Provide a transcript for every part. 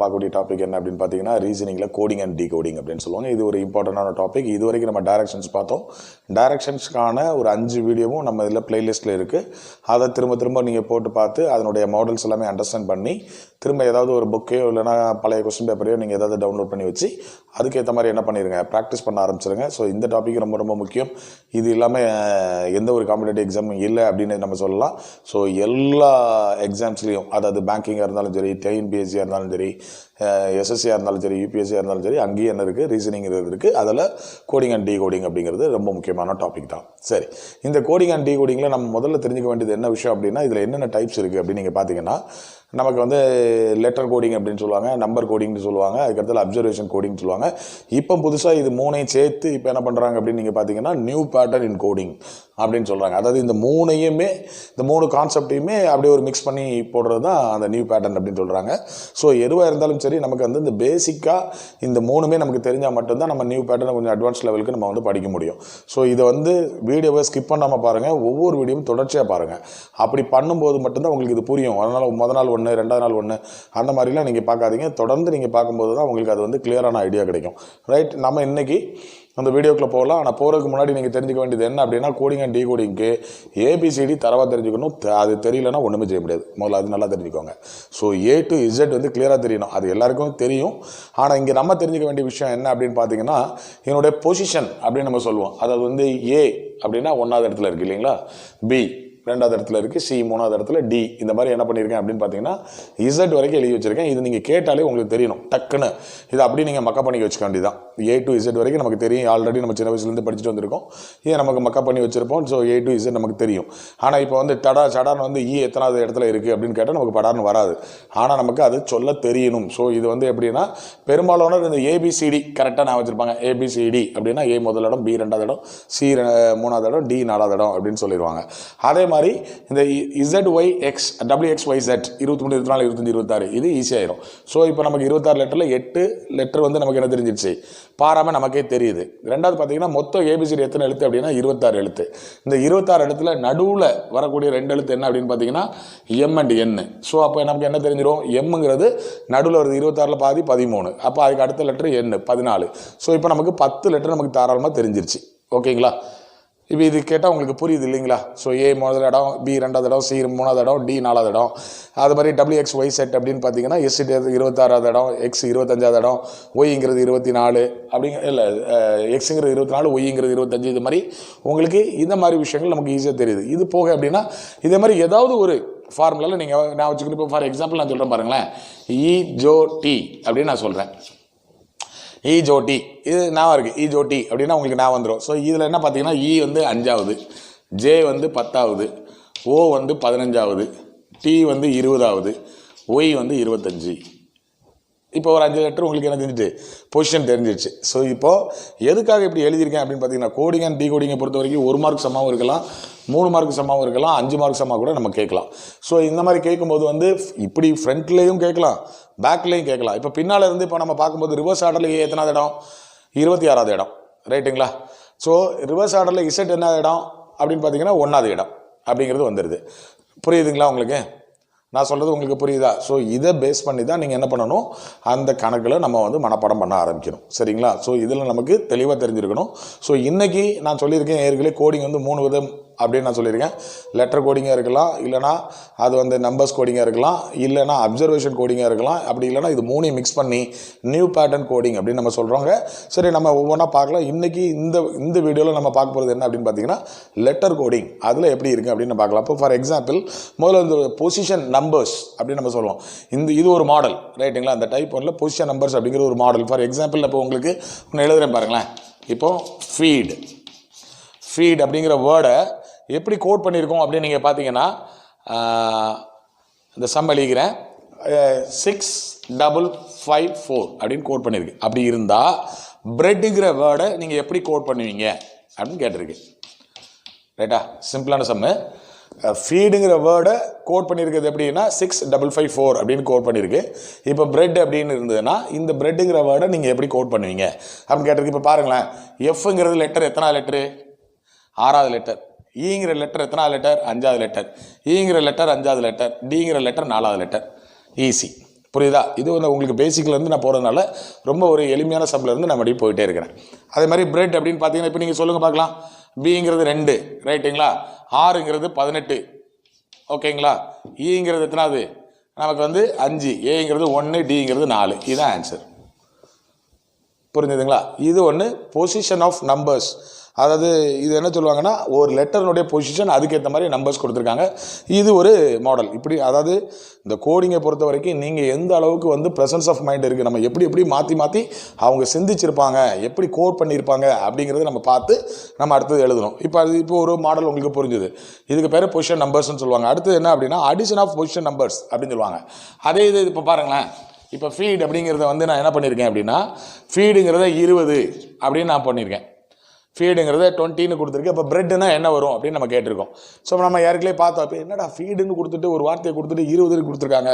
பார்க்கக்கூடிய டாபிக் என்ன அப்படின்னு பார்த்தீங்கன்னா ரீசனிங்கில் கோடிங் அண்ட் டீகோடிங் அப்படின்னு சொல்லுவாங்க. இது ஒரு இம்பார்ட்டண்டான டாபிக். இது வரைக்கும் நம்ம டைரக்ஷன்ஸ் பார்த்தோம். டைரக்ஷன்ஸ்க்கான ஒரு 5 வீடியோவும் நம்ம இதில் பிளேலிஸ்ட்டில் இருக்குது. அதை திரும்ப நீங்கள் போட்டு பார்த்து அதனுடைய மாடல்ஸ் எல்லாமே அண்டர்ஸ்டாண்ட் பண்ணி திரும்ப ஏதாவது ஒரு புக்கையோ இல்லைனா பழைய கொஸ்டின் பேப்பரையோ நீங்கள் ஏதாவது டவுன்லோட் பண்ணி வச்சு அதுக்கேற்ற மாதிரி என்ன பண்ணிடுங்க, ப்ராக்டிஸ் பண்ண ஆரம்பிச்சிருங்க. ஸோ இந்த டாபிக் ரொம்ப ரொம்ப முக்கியம். இது இல்லாமல் எந்த ஒரு காம்படிட்டிவ் எக்ஸாமும் இல்லை அப்படின்னு நம்ம சொல்லலாம். ஸோ எல்லா எக்ஸாம்ஸ்லேயும், அதாவது பேங்கிங்காக இருந்தாலும் சரி, டிஎன்பிஎஸ்சியாக இருந்தாலும் சரி, எஸ்எஸ்சியாக இருந்தாலும் சரி, யூபிஎஸ்சியாக இருந்தாலும் சரி, அங்கேயும் என்ன இருக்குது, ரீசனிங் இருக்குது. அதில் கோடிங் அண்ட் டீகோடிங் அப்படிங்கிறது ரொம்ப முக்கியமான டாபிக் தான். சரி, இந்த கோடிங் அண்ட் டீகோடிங்கில் நம்ம முதல்ல தெரிஞ்சுக்க வேண்டியது என்ன விஷயம் அப்படின்னா, இதில் என்னென்ன டைப்ஸ் இருக்குது அப்படின்னு நீங்கள் பார்த்தீங்கன்னா, நமக்கு வந்து லெட்டர் கோடிங் அப்படின்னு சொல்லுவாங்க, நம்பர் கோடிங்னு சொல்லுவாங்க, அதுக்கடுத்து அப்சர்வேஷன் கோடிங் சொல்லுவாங்க. இப்போ புதுசாக இது 3ஐயும் சேர்த்து இப்போ என்ன பண்ணுறாங்க அப்படின்னு நீங்கள் பார்த்தீங்கன்னா நியூ பேட்டர்ன் இன் கோடிங் அப்படின்னு சொல்கிறாங்க. அதாவது இந்த 3 கான்செப்டையுமே அப்படியே ஒரு மிக்ஸ் பண்ணி போடுறது தான் அந்த நியூ பேட்டர்ன் அப்படின்னு சொல்கிறாங்க. ஸோ எதுவாக இருந்தாலும் சரி, நமக்கு வந்து இந்த பேசிக்காக இந்த 3மே நமக்கு தெரிஞ்சால் மட்டும்தான் நம்ம நியூ பேட்டர்னை கொஞ்சம் அட்வான்ஸ் லெவலுக்கு நம்ம வந்து படிக்க முடியும். ஸோ இதை வந்து வீடியோவை ஸ்கிப் பண்ணாமல் பாருங்கள், ஒவ்வொரு வீடியோவும் தொடர்ச்சியாக பாருங்கள். அப்படி பண்ணும்போது மட்டும்தான் உங்களுக்கு இது புரியும். அதனால் முதல் நாள் 1, 2வது நாள் 1 அந்த மாதிரிலாம் நீங்கள் பார்க்காதீங்க. தொடர்ந்து நீங்கள் பார்க்கும்போது தான் உங்களுக்கு அது வந்து கிளியரான ஐடியா கிடைக்கும். ரைட், நம்ம இன்றைக்கி அந்த வீடியோக்குள்ளே போகலாம். ஆனால் போகிறதுக்கு முன்னாடி நீங்கள் தெரிஞ்சுக்க வேண்டியது என்ன அப்படின்னா, கோடிங் அண்ட் டீகோடிங்க்கு ஏபிசிடி தரவாக தெரிஞ்சுக்கணும். அது தெரியலன்னா ஒன்றுமே செய்ய முடியாது. முதல்ல அது நல்லா தெரிஞ்சுக்கோங்க. ஸோ A to Z வந்து கிளியராக தெரியணும். அது எல்லாருக்கும் தெரியும். ஆனால் இங்கே நம்ம தெரிஞ்சுக்க வேண்டிய விஷயம் என்ன அப்படின்னு பார்த்தீங்கன்னா, என்னுடைய பொசிஷன் அப்படின்னு நம்ம சொல்லுவோம். அதாவது வந்து A அப்படின்னா 1வது இடத்துல இருக்குது இல்லைங்களா, B 2வது இடத்துல இருக்குது, C 3வது இடத்துல, D இந்த மாதிரி என்ன பண்ணியிருக்கேன் அப்படின்னு பார்த்தீங்கன்னா Z வரைக்கும் எழுதி வச்சுருக்கேன். இது நீங்கள் கேட்டாலே உங்களுக்கு தெரியணும் டக்குன்னு. இது அப்படி நீங்கள் மக்கப் பண்ணி வச்சுக்க வேண்டியதான். A to Z வரைக்கும் நமக்கு தெரியும். ஆல்ரெடி நம்ம சின்ன வயசுலேருந்து படிச்சுட்டு வந்திருக்கோம். இதை நமக்கு மக்கப் பண்ணி வச்சுருப்போம். ஸோ A to Z நமக்கு தெரியும். ஆனால் இப்போ வந்து சடார்னு வந்து E எத்தனாவது இடத்துல இருக்குது அப்படின்னு கேட்டால் நமக்கு படார்னு வராது. ஆனால் நமக்கு அது சொல்ல தெரியணும். ஸோ இது வந்து எப்படின்னா, பெரும்பாலான இந்த ABCD கரெக்டாக நான் வச்சுருப்பாங்க. ABCD அப்படின்னா A முதல் இடம், B 2வது இடம், C 3வது இடம், D 4வது இடம் அப்படின்னு சொல்லிடுவாங்க. அதே மாதிரி இந்த ZYX WXYZ 23, 24, 25, 26 இது ஈஸியாயிரும். ஸோ இப்போ நமக்கு 26 லெட்டரில் 8 லெட்டர் வந்து நமக்கு என்ன தெரிஞ்சிருச்சு, பாராமல் நமக்கே தெரியுது. 2வது பார்த்தீங்கன்னா மொத்தம் ஏபிசிடி எத்தனை எழுத்து அப்படின்னா 26 எழுத்து. இந்த 26 எழுத்துல நடுவில் வரக்கூடிய 2 எழுத்து என்ன அப்படின்னு பார்த்தீங்கன்னா M and N. ஸோ அப்போ நமக்கு என்ன தெரிஞ்சிடும், எம்ங்கிறது நடுவில் வருது, 26ல் பாதி 13, அப்போ அதுக்கு அடுத்த லெட்டர் N 14. ஸோ இப்போ நமக்கு 10 லெட்டர் நமக்கு தாராளமாக தெரிஞ்சிருச்சு. ஓகேங்களா? இப்போ இது கேட்டால் உங்களுக்கு புரியுது இல்லைங்களா? ஸோ A முதல் இடம், B 2வது இடம், C 3வது இடம், D 4வது இடம். அது மாதிரி WXYZ அப்படின்னு பார்த்தீங்கன்னா S 26வது இடம், X 25வது இடம், Yங்கிறது 24 அப்படிங்கிற இல்லை, Xங்கிறது 24, Yங்கிறது 25. இது மாதிரி உங்களுக்கு இந்த மாதிரி விஷயங்கள் நமக்கு ஈஸியாக தெரியுது. இது போக அப்படின்னா இதே மாதிரி ஏதாவது ஒரு ஃபார்முலாவில் நீங்கள் நான் வச்சுக்கணும். இப்போ ஃபார் எக்ஸாம்பிள் நான் சொல்கிறேன் பாருங்களேன், EJOT அப்படின்னு நான் சொல்கிறேன். EJOT இது நான் இருக்குது. EJOT அப்படின்னா உங்களுக்கு நான் வந்துடும். ஸோ இதில் என்ன பார்த்தீங்கன்னா, E வந்து 5வது, J வந்து 10வது, O வந்து 15வது, T வந்து 20வது, Y வந்து 25. இப்போ ஒரு 5 லெட்டர் உங்களுக்கு என்ன தெரிஞ்சிச்சு, பொசிஷன் தெரிஞ்சிருச்சு. ஸோ இப்போது எதுக்காக இப்படி எழுதியிருக்கேன் அப்படின்னு பார்த்தீங்கன்னா, கோடிங் அண்ட் டீகோடிங்கை பொறுத்த வரைக்கும் 1 மார்க் சம்மாவும் இருக்கலாம், 3 மார்க் சம்மாவும் இருக்கலாம், 5 மார்க் சம்மா கூட நம்ம கேட்கலாம். ஸோ இந்த மாதிரி கேட்கும்போது வந்து இப்படி ஃப்ரண்ட்லேயும் கேட்கலாம், பேக்லேயும் கேட்கலாம். இப்போ பின்னால் இருந்து இப்போ நம்ம பார்க்கும்போது ரிவர்ஸ் ஆர்டரில் எத்தனாவது இடம், 26வது இடம். ரைட்டுங்களா? ஸோ ரிவர்ஸ் ஆர்டரில் இசட் என்ன இடம் அப்படின்னு பார்த்தீங்கன்னா 1வது இடம் அப்படிங்கிறது வந்துடுது. புரியுதுங்களா உங்களுக்கு? நான் சொல்கிறது உங்களுக்கு புரியுதா? ஸோ இதை பேஸ் பண்ணி தான் நீங்கள் என்ன பண்ணணும், அந்த கணக்கில் நம்ம வந்து மனப்பாடம் பண்ண ஆரம்பிக்கணும். சரிங்களா? ஸோ இதில் நமக்கு தெளிவாக தெரிஞ்சிருக்கணும். ஸோ இன்றைக்கி நான் சொல்லியிருக்கேன் ஏற்கனவே கோடிங் வந்து 3 விதம் அப்படின்னு நான் சொல்லியிருக்கேன். லெட்டர் கோடிங்காக இருக்கலாம், இல்லைனா அது வந்து நம்பர்ஸ் கோடிங்காக இருக்கலாம், இல்லைனா அப்சர்வேஷன் கோடிங்காக இருக்கலாம், அப்படி இல்லைனா இது 3ஐயும் மிக்ஸ் பண்ணி நியூ பேட்டர்ன் கோடிங் அப்படின்னு நம்ம சொல்கிறோங்க. சரி, நம்ம ஒவ்வொன்றா பார்க்கலாம். இன்றைக்கி இந்த வீடியோவில் நம்ம பார்க்க போகிறது என்ன அப்படின்னு பார்த்தீங்கன்னா, லெட்டர் கோடிங் அதில் எப்படி இருக்குது அப்படின்னு பார்க்கலாம். இப்போ ஃபார் எக்ஸாம்பிள் முதல்ல இந்த பொசிஷன் நம்பர்ஸ் அப்படின்னு நம்ம சொல்லுவோம். இது ஒரு மாடல். ரைட்டுங்களா? அந்த டைப் 1ல் பொசிஷன் நம்பர்ஸ் அப்படிங்கிற ஒரு மாடல். ஃபார் எக்ஸாம்பிள் இப்போ உங்களுக்கு ஒன்று எழுதுகிறேன் பாருங்களேன். இப்போது ஃபீட் அப்படிங்கிற வேர்டை எப்படி கோட் பண்ணியிருக்கோம் அப்படின்னு நீங்கள் பார்த்தீங்கன்னா, இந்த சம் எழுதிக்கிறேன், 6554 அப்படின்னு கோட் பண்ணியிருக்கு. அப்படி இருந்தால் பிரெட்டுங்கிற வேர்டை நீங்கள் எப்படி கோட் பண்ணுவீங்க அப்படின்னு கேட்டிருக்கு. ரைட்டா? சிம்பிளான சம்மு. ஃபீடுங்கிற வேர்டை கோட் பண்ணியிருக்கிறது எப்படின்னா 6554 அப்படின்னு கோட் பண்ணியிருக்கு. இப்போ பிரெட் அப்படின்னு இருந்ததுன்னா இந்த பிரெட்டுங்கிற வேர்டை நீங்கள் எப்படி கோட் பண்ணுவீங்க அப்படின்னு கேட்டிருக்கு. இப்போ பாருங்களேன், எஃப்ங்கிறது லெட்டர் எத்தனாவது லெட்டரு, 6வது லெட்டர். ஈங்கிற லெட்டர் எத்தனாவது லெட்டர், 5வது லெட்டர். ஈங்கிற லெட்டர் 5வது லெட்டர். டிங்கிற லெட்டர் 4வது லெட்டர். ஈஸி. புரியுதா? இது வந்து உங்களுக்கு பேசிக்லேருந்து நான் போகிறதுனால ரொம்ப ஒரு எளிமையான சப்லேருந்து நான் மறுபடியும் போயிட்டே இருக்கிறேன். அதே மாதிரி பிரெட் அப்படின்னு பார்த்தீங்கன்னா இப்போ நீங்கள் சொல்லுங்கள் பார்க்கலாம். பிங்கிறது 2 ரைட்டுங்களா, ஆறுங்கிறது 18 ஓகேங்களா, ஈங்கிறது எத்தனாவது நமக்கு வந்து 5, ஏங்கிறது 1, டிங்கிறது 4. இதுதான் ஆன்சர். புரிஞ்சுதுங்களா? இது ஒன்று பொசிஷன் ஆஃப் நம்பர்ஸ். அதாவது இது என்ன சொல்லுவாங்கன்னா ஒரு லெட்டர்னுடைய பொசிஷன் அதுக்கேற்ற மாதிரி நம்பர்ஸ் கொடுத்துருக்காங்க. இது ஒரு மாடல். இப்படி அதாவது இந்த கோடிங்கை பொறுத்த வரைக்கும் நீங்கள் எந்த அளவுக்கு வந்து ப்ரெசன்ஸ் ஆஃப் மைண்ட் இருக்குது, நம்ம எப்படி மாற்றி அவங்க சிந்திச்சிருப்பாங்க, எப்படி கோட் பண்ணியிருப்பாங்க அப்படிங்கிறத நம்ம பார்த்து நம்ம அடுத்தது எழுதணும். இப்போ ஒரு மாடல் உங்களுக்கு புரிஞ்சுது. இதுக்கு பேர் பொசிஷன் நம்பர்ஸ்ன்னு சொல்லுவாங்க. அடுத்தது என்ன அப்படின்னா அடிஷன் ஆஃப் பொசிஷன் நம்பர்ஸ் அப்படின்னு சொல்லுவாங்க. அதே இது இப்போ பாருங்களேன். இப்போ ஃபீட் அப்படிங்கிறத வந்து நான் என்ன பண்ணியிருக்கேன் அப்படின்னா ஃபீடுங்கிறத 20 அப்படின்னு நான் பண்ணியிருக்கேன். ஃபீடுங்கிறத 20ன்னு கொடுத்துருக்கு. இப்போ பிரெட்னா என்ன வரும் அப்படின்னு நம்ம கேட்டிருக்கோம். ஸோ நம்ம ஏற்கனவே பார்த்தோம். இப்போ என்னடா ஃபீடுன்னு கொடுத்துட்டு ஒரு வார்த்தையை கொடுத்துட்டு 20 கொடுத்துருக்காங்க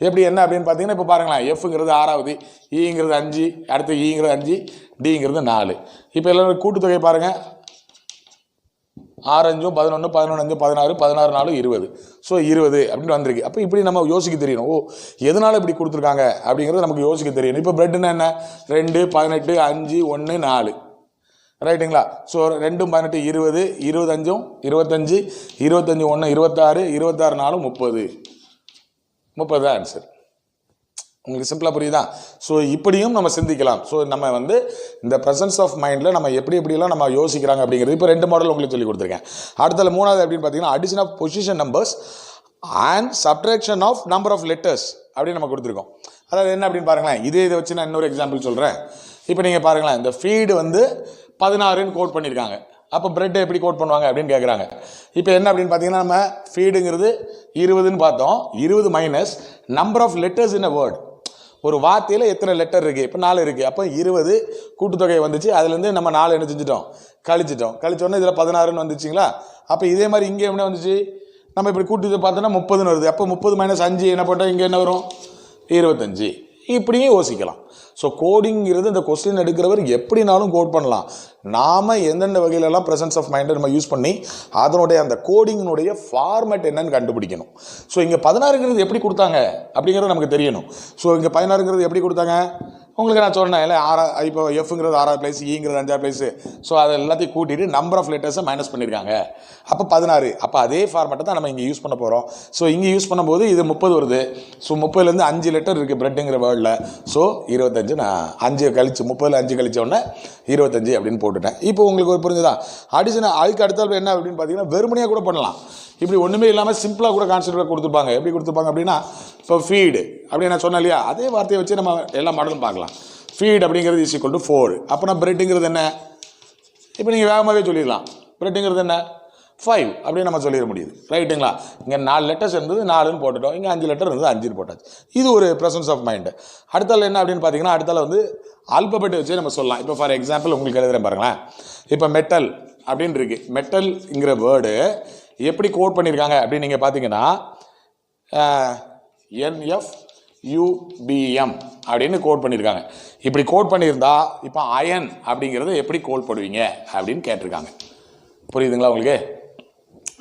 எப்படி என்ன அப்படின்னு பார்த்தீங்கன்னா இப்போ பாருங்களேன். எஃப்ங்கிறது 6வது, ஈங்கிறது 5, அடுத்து ஈங்கிறது 5, டிங்கிறது 4. இப்போ எல்லோரும் கூட்டுத்தொகை பாருங்கள். 6 5 11 11 5 16 16 4 20. ஸோ 20 அப்படின்னு வந்திருக்கு. அப்போ இப்படி நம்ம யோசிக்க தெரியணும். ஓ எதனால் இப்படி கொடுத்துருக்காங்க அப்படிங்கிறது நமக்கு யோசிக்க தெரியணும். இப்போ பிரெட்னா என்ன 2 18 5 1 4 ரைட்டுங்களா. ஸோ 2 18 20 25 25 25 1 26 26 4 30 30 தான் ஆன்சர். உங்களுக்கு சிம்பிளாக புரியுதா? ஸோ இப்படியும் நம்ம சிந்திக்கலாம். ஸோ நம்ம வந்து இந்த ப்ரெசன்ஸ் ஆஃப் மைண்டில் நம்ம எப்படிலாம் நம்ம யோசிக்கிறாங்க அப்படிங்கிறது இப்போ 2 மாடல் உங்களுக்கு சொல்லி கொடுத்துருக்கேன். அடுத்தது 3வது அப்படின்னு பார்த்தீங்கன்னா addition of position numbers and subtraction of number of letters அப்படின்னு நம்ம கொடுத்துருக்கோம். அதாவது என்ன அப்படின்னு பாருங்களேன். இதை வச்சு நான் இன்னொரு எக்ஸாம்பிள் சொல்கிறேன். இப்போ நீங்கள் பாருங்களேன். இந்த ஃபீடு வந்து 16ன்னு கோட் பண்ணியிருக்காங்க. அப்போ பிரெட் எப்படி கோட் பண்ணுவாங்க அப்படின்னு கேட்குறாங்க. இப்போ என்ன அப்படின்னு பார்த்தீங்கன்னா நம்ம ஃபீடுங்கிறது 20ன்னு பார்த்தோம். 20 minus number of letters in a word. ஒரு வார்த்தையில் எத்தனை லெட்டர் இருக்குது? இப்போ 4 இருக்குது. அப்போ 20 கூட்டுத்தொகை வந்துச்சு. அதுலேருந்து நம்ம 4 என்ன செஞ்சிட்டோம்? கழிச்சோன்னே இதில் 16ன்னு வந்துச்சுங்களா. அப்போ இதே மாதிரி இங்கே என்ன வந்துச்சு? நம்ம இப்படி கூட்டி பார்த்தோன்னா 30ன்னு வருது. அப்போ 30 மைனஸ் 5 என்ன போட்டால் இங்கே என்ன வரும்? 25. இப்படியும் யோசிக்கலாம். ஸோ கோடிங்கிறது இந்த கொஸ்டின் எடுக்கிறவர் எப்படினாலும் கோட் பண்ணலாம். நாம் எந்தெந்த வகையிலலாம் ப்ரெசன்ஸ் ஆஃப் மைண்டை நம்ம யூஸ் பண்ணி அதனுடைய அந்த கோடிங்கினுடைய ஃபார்மேட் என்னன்னு கண்டுபிடிக்கணும். ஸோ இங்கே 16ங்கிறது எப்படி கொடுத்தாங்க அப்படிங்கிறது நமக்கு தெரியணும். ஸோ இங்கே 16ங்கிறது எப்படி கொடுத்தாங்க உங்களுக்கு நான் சொன்னேன் இல்லை. இப்போ எஃப்ங்கிறது 6வது பிளேஸ், ஈங்கிறது 5வது பிளேஸு. ஸோ அதை எல்லாத்தையும் கூட்டிட்டு நம்பர் ஆஃப் லெட்டர்ஸை மைனஸ் பண்ணியிருக்காங்க. அப்போ 16. அப்போ அதே ஃபார்மேட்டை தான் நம்ம இங்கே யூஸ் பண்ண போகிறோம். ஸோ இங்கே யூஸ் பண்ணும்போது இது 30 வருது. ஸோ 30லேருந்து 5 லெட்டர் இருக்குது பிரெட்டுங்கிற வேர்டில். ஸோ 25 நான் 5 கழிச்சு 30ல் 5 கழிச்சோடனே 25 அப்படின்னு போட்டுட்டேன். இப்போ உங்களுக்கு ஒரு புரிஞ்சுதான். அடிஷனல் அதுக்கு அடுத்த என்ன அப்படின்னு பார்த்தீங்கன்னா வெறுமனையாக கூட பண்ணலாம். இப்படி ஒன்றுமே இல்லாமல் சிம்பிளாக கூட கான்செப்டாக கொடுத்துருப்பாங்க. எப்படி கொடுத்துருப்பாங்க அப்படின்னா இப்போ ஃபீடு அப்படின்னு நான் சொன்னேன் இல்லையா, அதே வார்த்தையை வச்சு நம்ம எல்லா மாடலும் பார்க்கலாம். ஃபீட் அப்படிங்கிறது இஸ் ஈக்குவல் டு 4. அப்போ நான் பிரெட்டுங்கிறது என்ன? இப்போ நீங்கள் வேகமாகவே சொல்லிடலாம். பிரெட்டுங்கிறது என்ன? 5 அப்படின்னு நம்ம சொல்லிட முடியுது ரைட்டுங்களா. இங்கே 4 லெட்டர்ஸ் இருந்தது 4ன்னு போட்டுட்டோம். இங்கே 5 லெட்டர் இருந்தது 5ன்னு போட்டாச்சு. இது ஒரு ப்ரெசன்ஸ் ஆஃப் மைண்டு. அடுத்தால என்ன அப்படின்னு பார்த்தீங்கன்னா அடுத்தால வந்து ஆல்பபெட்டை வச்சு நம்ம சொல்லலாம். இப்போ ஃபார் எக்ஸாம்பிள் உங்களுக்கு எழுதுறேன் பாருங்களேன். இப்போ மெட்டல் அப்படின்னு இருக்கு. மெட்டல்ங்கிற வேர்டு எப்படி கோட் பண்ணியிருக்காங்க அப்படின்னு நீங்கள் பார்த்தீங்கன்னா NFUBM அப்படின்னு கோட் பண்ணியிருக்காங்க. இப்படி கோட் பண்ணியிருந்தா இப்போ அயன் அப்படிங்கிறத எப்படி கோட் பண்ணுவீங்க அப்படின்னு கேட்டிருக்காங்க. புரியுதுங்களா உங்களுக்கு?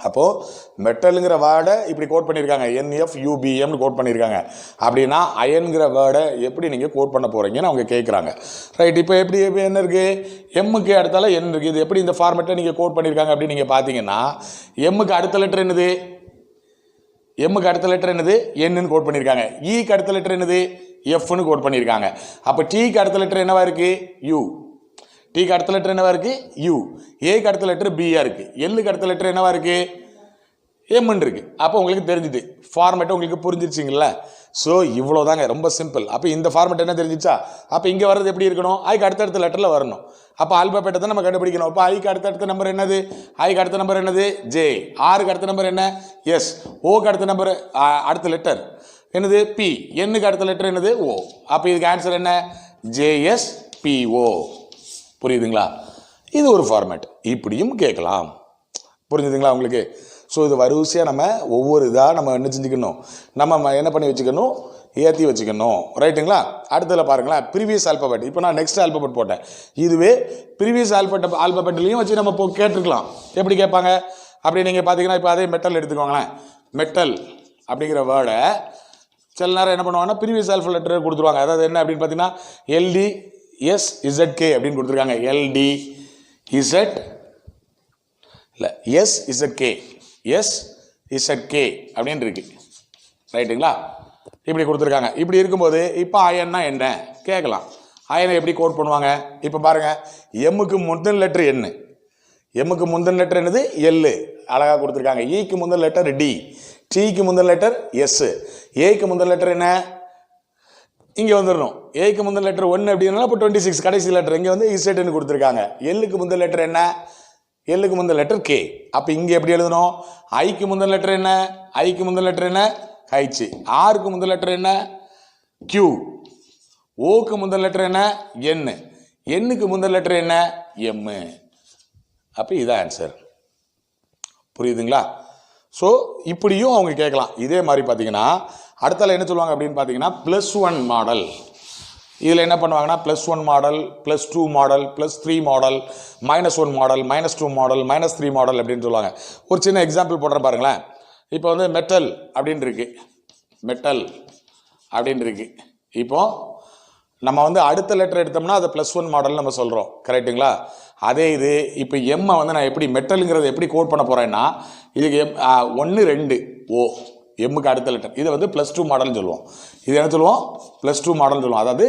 அப்போது மெட்டலுங்கிற வேர்டை இப்படி கோட் பண்ணியிருக்காங்க. NFUBMனு கோட் பண்ணியிருக்காங்க. அப்படின்னா அயன்கிற வேர்டை எப்படி நீங்கள் கோட் பண்ண போகிறீங்கன்னு அவங்க கேட்குறாங்க. ரைட். இப்போ எப்படி என்ன இருக்குது? எம்முக்கு அடுத்தால என் இருக்குது. இது எப்படி இந்த ஃபார்மேட்டை நீங்கள் கோட் பண்ணியிருக்காங்க அப்படின்னு நீங்கள் பார்த்தீங்கன்னா எம்முக்கு அடுத்த லெட்டர் என்னது? எம்முக்கு அடுத்த லெட்டர் என்னது? என்னன்னு கோட் பண்ணியிருக்காங்க. ஈக்கு அடுத்த லெட்டர் என்னது? எஃப்னு கோட் பண்ணியிருக்காங்க. அப்போ டீக்கு அடுத்த லெட்டர் என்னவா இருக்குது? யூ. டீக்கு அடுத்த லெட்டர் என்னவா இருக்குது? யூ. ஏக்கு அடுத்த லெட்டர் பியா இருக்குது. எல்லுக்கு அடுத்த லெட்டர் என்னவா இருக்குது? எம்ன்னு இருக்குது. அப்போ உங்களுக்கு தெரிஞ்சுது. ஃபார்மேட்டை உங்களுக்கு புரிஞ்சிருச்சிங்களா? ஸோ இவ்வளோதாங்க, ரொம்ப சிம்பிள். அப்போ இந்த ஃபார்மேட் என்ன தெரிஞ்சிச்சா? அப்போ இங்கே வர்றது எப்படி இருக்கணும்? ஐக்கு அடுத்தடுத்த லெட்டரில் வரணும். அப்போ ஆல்பபெட்டை தான் நம்ம கண்டுபிடிக்கணும். அப்போ ஐக்கு அடுத்த நம்பர் என்னது? ஐக்கு அடுத்த நம்பர் என்னது? ஜே. ஆருக்கு அடுத்த நம்பர் என்ன? எஸ். ஓக்கு அடுத்த நம்பர் அடுத்த லெட்டர் என்னது? பி. என்னுக்கு அடுத்த லெட்டர் என்னது? ஓ. அப்போ இதுக்கு ஆன்சர் என்ன? JSPO. புரியுதுங்களா? இது ஒரு ஃபார்மேட். இப்படியும் கேட்கலாம். புரிஞ்சுதுங்களா உங்களுக்கு? ஸோ இது வரிசையாக நம்ம ஒவ்வொரு இதாக நம்ம என்ன செஞ்சுக்கணும், நம்ம என்ன பண்ணி வச்சுக்கணும், ஏற்றி வச்சுக்கணும். ரைட்டுங்களா? அடுத்ததில் பாருங்களேன், ப்ரீவியஸ் ஆல்பபெட். இப்போ நான் நெக்ஸ்ட் ஆல்பபெட் போட்டேன். இதுவே ப்ரீவியஸ் ஆல்பபெட்லையும் வச்சு நம்ம இப்போ கேட்டிருக்கலாம். எப்படி கேட்பாங்க அப்படி நீங்கள் பார்த்தீங்கன்னா இப்போ அதே மெட்டல் எடுத்துக்கோங்களேன். மெட்டல் அப்படிங்கிற வேர்டை சில நேரம் என்ன பண்ணுவாங்கன்னா ப்ரீவியஸ் ஆல்ஃபா லெட்டர் கொடுத்துருவாங்க. அதாவது என்ன அப்படின்னு பார்த்தீங்கன்னா LDSZK அப்படின்னு கொடுத்துருக்காங்க. LDZ இல்லை SZK SZK அப்படின்னு இருக்கு. ரைட்டுங்களா? இப்படி கொடுத்துருக்காங்க. இப்படி இருக்கும்போது இப்போ அயன்னா என்ன கேட்கலாம். அயனை எப்படி கோட் பண்ணுவாங்க? இப்போ பாருங்க, எம்முக்கு முந்தின லெட்டர் என்ன, எம்முக்கு முந்தின லெட்டர் என்னது எல், அழகாக கொடுத்துருக்காங்க. ஈக்கு முந்தின லெட்டர் டி, டிக்கு முந்தின லெட்டர் எஸ், ஏக்கு முந்தின லெட்டர் என்ன இங்கே வந்துடணும். ஏக்கு முந்தின லெட்டர் 1 அப்படின்னா இப்போ 26 கடைசி லெட்டர் இங்கே வந்து இசட்னு கொடுத்துருக்காங்க. எல்லுக்கு முந்தின லெட்டர் என்ன, எல்லுக்கு முந்தின லெட்டர் கே. அப்போ இங்கே எப்படி எழுதணும்? ஐக்கு முந்தின லெட்டர் என்ன, ஐக்கு முந்தின லெட்டர் என்ன ஹைச்சு, ஆருக்கு முந்தின லெட்டர் என்ன கியூ, ஓக்கு முந்தின லெட்டர் என்ன என், எண்ணுக்கு முந்தின லெட்டர் என்ன எம். அப்போ இதான் ஆன்சர். புரியுதுங்களா? ஸோ இப்படியும் அவங்க கேட்கலாம். இதே மாதிரி பார்த்தீங்கன்னா அடுத்தால என்ன சொல்லுவாங்க அப்படின்னு பார்த்தீங்கன்னா +1 மாடல். இதில் என்ன பண்ணுவாங்கன்னா +1 model, +2 model, +3 model, -1 model, -2 model, -3 model அப்படின்னு சொல்லுவாங்க. ஒரு சின்ன எக்ஸாம்பிள் போடுறேன் பாருங்களேன். இப்போ வந்து மெட்டல் அப்படின்னு இருக்கு, மெட்டல் அப்படின்னு இருக்கு. இப்போ நம்ம வந்து அடுத்த லெட்டர் எடுத்தோம்னா அதை +1 மாடல் நம்ம சொல்கிறோம். கரெக்டுங்களா? அதே இது இப்போ எம்மை வந்து நான் எப்படி மெட்டலுங்கிறத எப்படி கோட் பண்ண போகிறேன்னா இதுக்கு 1 2 ஓ எம்முக்கு அடுத்த லெட்டர், இதை வந்து +2 மாடல்னு சொல்லுவோம். இது என்ன சொல்லுவோம்? +2 மாடல்னு சொல்லுவோம். அதாவது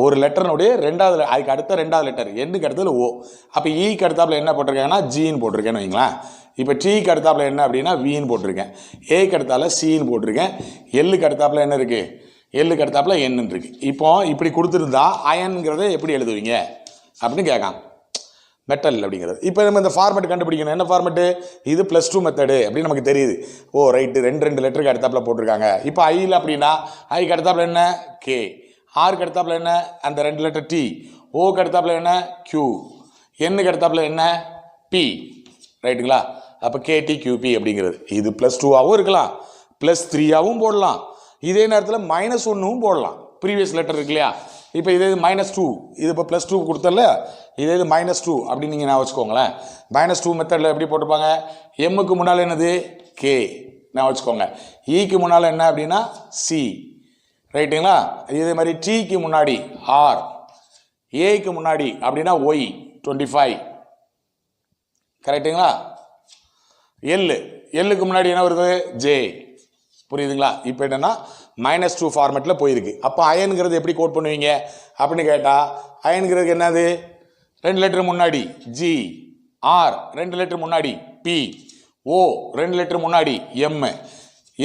ஒரு லெட்டர்னுடைய ரெண்டாவது, அதுக்கு அடுத்த ரெண்டாவது லெட்டர், எண்ணுக்கு அடுத்தது ஓ. அப்போ ஈக்கு அடுத்தாப்புல என்ன போட்டிருக்காங்கன்னா ஜின்னு போட்டிருக்கேன்னு வைங்களேன். இப்போ டிக்கு அடுத்தாப்புல என்ன அப்படின்னா வின்னு போட்டிருக்கேன், ஏக்கு அடுத்தால சின்னு போட்டிருக்கேன், எல்லுக்கு அடுத்தாப்புல என்ன இருக்குது, எல்லுக்கு அடுத்தாப்புல என்னன்னு இருக்கு. இப்போ இப்படி கொடுத்துருந்தா அயன்கிறத எப்படி எழுதுவீங்க அப்படின்னு கேட்காங்க. மெட்டல் அப்படிங்கிறது இப்போ நம்ம இந்த ஃபார்மெட் கண்டுபிடிக்கணும். என்ன ஃபார்மெட்டு? இது +2 மெத்தடு அப்படின்னு நமக்கு தெரியுது. ஓ ரைட்டு, 2 லெட்டருக்கு அடுத்தாப்புல போட்டிருக்காங்க. இப்போ ஐயில் அப்படின்னா ஐக்கு அடுத்தாப்புல என்ன கே, ஆருக்கு அடுத்தாப்புல என்ன அந்த 2 லெட்டர் டி, ஓக்கு அடுத்தாப்புல என்ன கியூ, எண்ணுக்கு அடுத்தாப்புல என்ன பி. ரைட்டுங்களா? அப்போ KTQP அப்படிங்கிறது இது +2ஆகவும் இருக்கலாம், +3ஆகவும் போடலாம், இதே நேரத்தில் -1வும் போடலாம். ப்ரீவியஸ் லெட்டர் இருக்கு இல்லையா? இப்போ இதே -2, இது இப்போ +2 கொடுத்தல, இதே இது -2 அப்படின்னு நீங்கள் நான் வச்சுக்கோங்களேன். -2 மெத்தடில் எப்படி போட்டிருப்பாங்க? எம்முக்கு முன்னால் என்னது கே நான் வச்சுக்கோங்க, ஈக்கு முன்னால் என்ன அப்படின்னா சி. ரைட்டுங்களா? இதே மாதிரி டிக்கு முன்னாடி ஆர், ஏக்கு முன்னாடி அப்படின்னா ஒய் 25. கரெக்டுங்களா? எல்லுக்கு முன்னாடி என்ன வருது ஜே. புரியுதுங்களா? இப்போ என்னன்னா -2 ஃபார்மெட்டில் போயிருக்கு. அப்போ அயனுங்கிறது எப்படி கோட் பண்ணுவீங்க அப்படின்னு கேட்டால் அயனுங்கிறதுக்கு என்னது 2 லெட்டர் முன்னாடி ஜி, ஆர் 2 லெட்டர் முன்னாடி பி, ஓ 2 லெட்டர் முன்னாடி எம்,